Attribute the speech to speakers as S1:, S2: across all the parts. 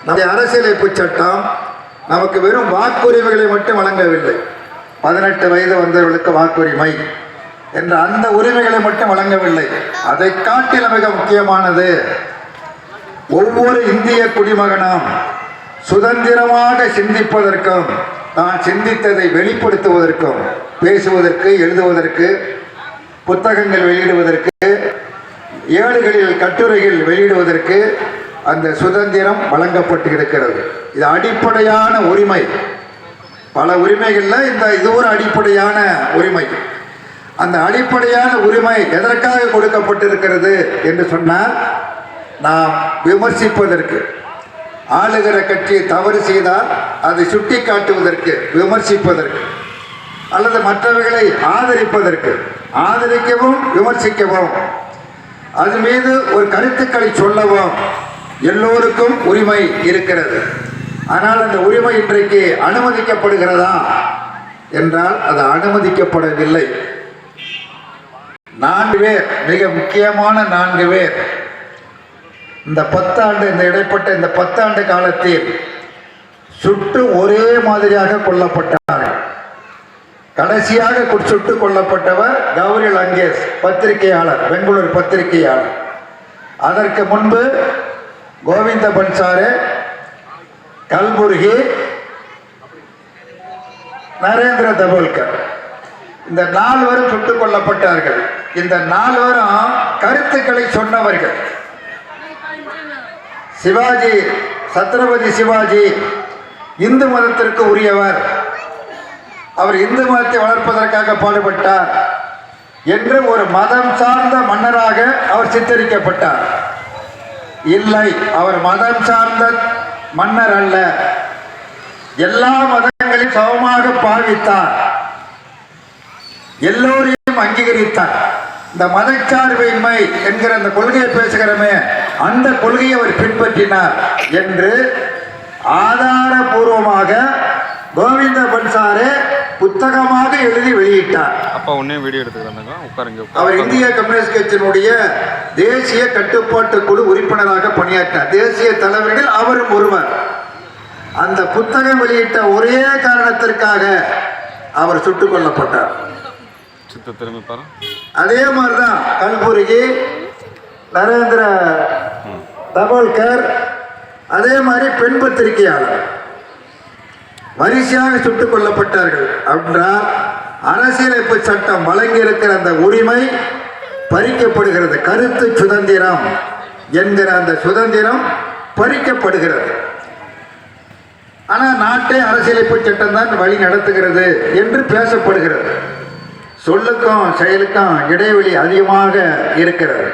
S1: நம்முடைய அரசியலமைப்பு சட்டம் நமக்கு வெறும் வாக்குரிமைகளை மட்டும் வழங்கவில்லை. 18 வயது வந்தவர்களுக்கு வாக்குரிமை என்ற அந்த உரிமைகளை மட்டும் வழங்கவில்லை. அதை காட்டிலும் மிக முக்கியமானது, ஒவ்வொரு இந்திய குடிமகனும் சுதந்திரமாக சிந்திப்பதற்கும் தான் சிந்தித்ததை வெளிப்படுத்துவதற்கும், பேசுவதற்கு, எழுதுவதற்கு, புத்தகங்கள் வெளியிடுவதற்கு, ஏடுகளில் கட்டுரைகள் வெளியிடுவதற்கு அந்த சுதந்திரம் வழங்கப்பட்டு இருக்கிறது. இது அடிப்படையான உரிமை. பல உரிமைகளில் இது ஒரு அடிப்படையான உரிமை. அந்த அடிப்படையான உரிமை எதற்காக கொடுக்கப்பட்டிருக்கிறது என்று சொன்னால், நாம் விமர்சிப்பதற்கு, ஆளுகிற கட்சி தவறு செய்தால் அதை சுட்டி காட்டுவதற்கு, விமர்சிப்பதற்கு, அல்லது மற்றவர்களை ஆதரிப்பதற்கு, ஆதரிக்கவும் விமர்சிக்கவும், அது மீது ஒரு கருத்துக்களை சொல்லவும் எல்லோருக்கும் உரிமை இருக்கிறது. ஆனால் அந்த உரிமை இன்றைக்கு அனுமதிக்கப்படுகிறதா என்றால் அது அனுமதிக்கப்படவில்லை. 4 பேர், மிக முக்கியமான 4 பேர் இந்த 10 ஆண்டு, இந்த இடைப்பட்ட இந்த 10 ஆண்டு காலத்தில் சுட்டு ஒரே மாதிரியாக கொல்லப்பட்டார்கள். கடைசியாக சுட்டு கொல்லப்பட்டவர் கௌரி லங்கேஷ், பத்திரிகையாளர், பெங்களூர் பத்திரிகையாளர். அதற்கு முன்பு கோவிந்த பன்சாரே, கல்புர்கி, நரேந்திர தபோல்கர், இந்த 4 பேரும் சுட்டுக் கொல்லப்பட்டார்கள். இந்த 4 பேரும் கருத்துக்களை சொன்னவர்கள். சிவாஜி, சத்ரபதி சிவாஜி இந்து மதத்திற்கு உரியவர், அவர் இந்து மதத்தை வளர்ப்பதற்காக பாடுபட்டார் என்று ஒரு மதம் சார்ந்த மன்னராக அவர் சித்தரிக்கப்பட்டார். இல்லை, அவர் மதம் சார்ந்த மன்னர் அல்ல. எல்லா மதங்களையும் சமமாக பாவித்தார், எல்லோரையும் அங்கீகரித்தார். இந்த மதச்சார்பின்மை என்கிற அந்த கொள்கையை பேசுகிறோமே, அந்த கொள்கையை அவர் பின்பற்றினார் என்று ஆதாரபூர்வமாக கோவிந்த பன்சாரே புத்தகமாக எழுதி வெளியிட்டார். அவர் இந்திய கம்யூனிஸ்ட் கட்சியினுடைய தேசிய கட்டுப்பாட்டு குழு உறுப்பினராக பணியாற்றினார். தேசிய தலைவர்கள் அவரும் ஒருவர். அந்த புத்தகம் வெளியிட்ட ஒரே காரணத்திற்காக அவர் சுட்டுக் கொல்லப்பட்டார். அதே மாதிரிதான் கல்புர்கி, நரேந்திர தபோல்கர், அதே மாதிரி பெண் பத்திரிகையாளர் வரிசையாக சுட்டுக் கொல்லப்பட்டார்கள். என்றால் அரசியலமைப்பு சட்டம் வழங்கி இருக்கிற அந்த உரிமை பறிக்கப்படுகிறது. கருத்து சுதந்திரம் என்கிற அந்த சுதந்திரம் பறிக்கப்படுகிறது. ஆனால் நாட்டை அரசியலமைப்பு சட்டம் தான் வழி நடத்துகிறது என்று பேசப்படுகிறது. சொல்லுக்கும் செயலுக்கும் இடைவெளி அதிகமாக இருக்கிறது.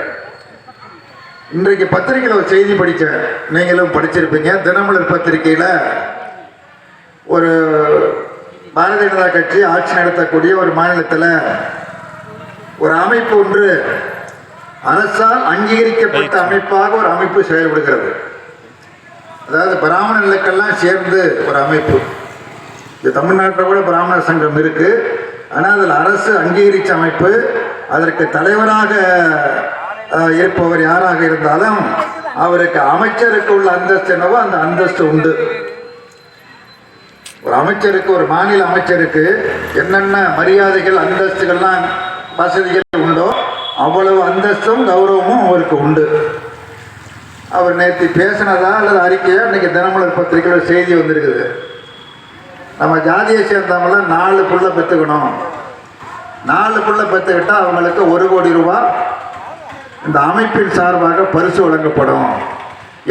S1: இன்றைக்கு பத்திரிகையில் ஒரு செய்தி படித்தேன், நீங்களும் படிச்சிருப்பீங்க. தினமலர் பத்திரிகையில் ஒரு பாரதிய ஜனதா கட்சி ஆட்சி நடத்தக்கூடிய ஒரு மாநிலத்தில் ஒரு அமைப்பு ஒன்று அரசால் அங்கீகரிக்கப்பட்ட அமைப்பாக ஒரு அமைப்பு செயல்படுகிறது. அதாவது பிராமணர்களுக்கெல்லாம் சேர்ந்து ஒரு அமைப்பு. இது தமிழ்நாட்டில் கூட பிராமணர் சங்கம் இருக்கு. ஆனால் அதில் அரசு அங்கீகரித்த அமைப்பு. அதற்கு தலைவராக இருப்பவர் யாராக இருந்தாலும் அவருக்கு அமைச்சருக்கு உள்ள அந்தஸ்து என்னவோ அந்த அந்தஸ்து உண்டு. ஒரு அமைச்சருக்கு, ஒரு மாநில அமைச்சருக்கு என்னென்ன மரியாதைகள், அந்தஸ்துகள்லாம், வசதிகள் உண்டோ அவ்வளவு அந்தஸ்தும் கௌரவமும் அவருக்கு உண்டு. அவர் நேற்று பேசினதா அல்லது அறிக்கையா இன்னைக்கு தினமலர் பத்திரிகையில் செய்தி வந்திருக்குது. நம்ம ஜாதியை சேர்ந்தவங்களாம் 4 புள்ள பெற்றுக்கணும். 4 புள்ள பெற்றுக்கிட்டால் அவங்களுக்கு 1 கோடி ரூபாய் இந்த அமைப்பின் சார்பாக பரிசு வழங்கப்படும்.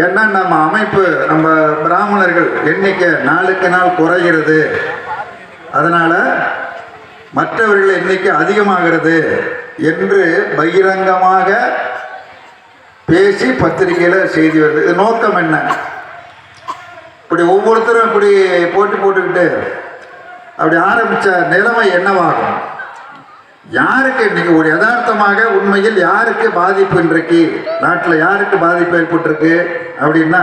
S1: ஏன்னா நம்ம அமைப்பு, நம்ம பிராமணர்கள் எண்ணிக்கை நாளுக்கு நாள் குறைகிறது, அதனால் மற்றவர்கள் எண்ணிக்கை அதிகமாகிறது என்று பகிரங்கமாக பேசி பத்திரிகையில் செய்தி வருது. இது நோக்கம் என்ன? இப்படி ஒவ்வொருத்தரும் இப்படி போட்டுக்கிட்டு அப்படி ஆரம்பித்த நிலைமை என்னவாகும்? யாருக்கு இன்னைக்கு ஒரு யதார்த்தமாக உண்மையில் யாருக்கு பாதிப்பு, இன்றைக்கு நாட்டில் யாருக்கு பாதிப்பு ஏற்பட்டிருக்கு அப்படின்னா,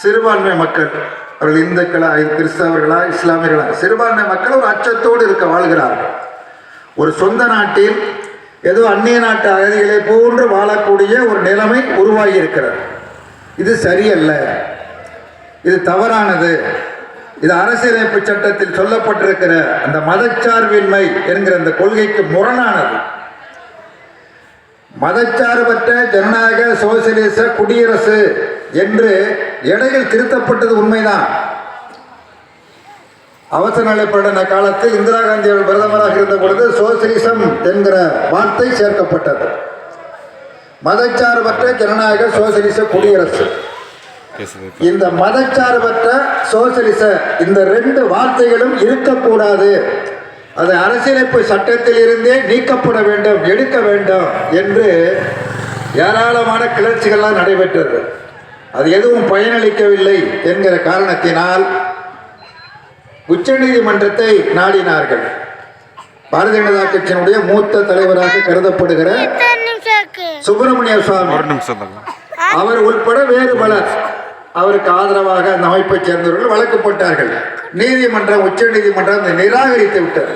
S1: சிறுபான்மை மக்கள். அவர்கள் இந்துக்களா, கிறிஸ்தவர்களா, இஸ்லாமியர்களா, சிறுபான்மை மக்கள் ஒரு அச்சத்தோடு வாழ்கிறார்கள். ஒரு சொந்த நாட்டில் ஏதோ அந்நிய நாட்டு அகதிகளை போன்று வாழக்கூடிய ஒரு நிலைமை உருவாகி இருக்கிறது. இது சரியல்ல. இது தவறானது. இது அரசியலமைப்பு சட்டத்தில் சொல்லப்பட்டிருக்கிற அந்த மதச்சார்பின்மை என்கிற அந்த கொள்கைக்கு முரணானது. மதச்சார்பற்ற ஜனநாயக சோசியலிச குடியரசு என்று இடையில் திருத்தப்பட்டது உண்மைதான். அவசர நிலை பிரகடன காலத்தில் இந்திரா காந்தி அவர்கள் பிரதமராக இருந்த பொழுது சோசியலிசம் என்கிற வார்த்தை சேர்க்கப்பட்டது. மதச்சார்பற்ற ஜனநாயக சோசியலிச குடியரசு. இந்த மதச்சார்பற்ற சோசியலிச இந்த ரெண்டு வார்த்தைகளும் இருக்கக்கூடாது, அது அரசியலமைப்பு சட்டத்தில் இருந்தே நீக்கப்பட வேண்டும், எடுக்க வேண்டும் என்று ஏராளமான கிளர்ச்சிகள்லாம் நடைபெற்றது. அது எதுவும் பயனளிக்கவில்லை என்கிற காரணத்தினால் உச்ச நீதிமன்றத்தை நாடினார்கள். பாரதிய ஜனதா கட்சியினுடைய மூத்த தலைவராக கருதப்படுகிற சுப்பிரமணிய சுவாமி அவர் உட்பட வேறு பலர் அவருக்கு ஆதரவாக அந்த அமைப்பை சேர்ந்தவர்கள் வழக்கு போட்டார்கள். நீதிமன்றம், உச்ச நீதிமன்றம் நிராகரித்து விட்டது.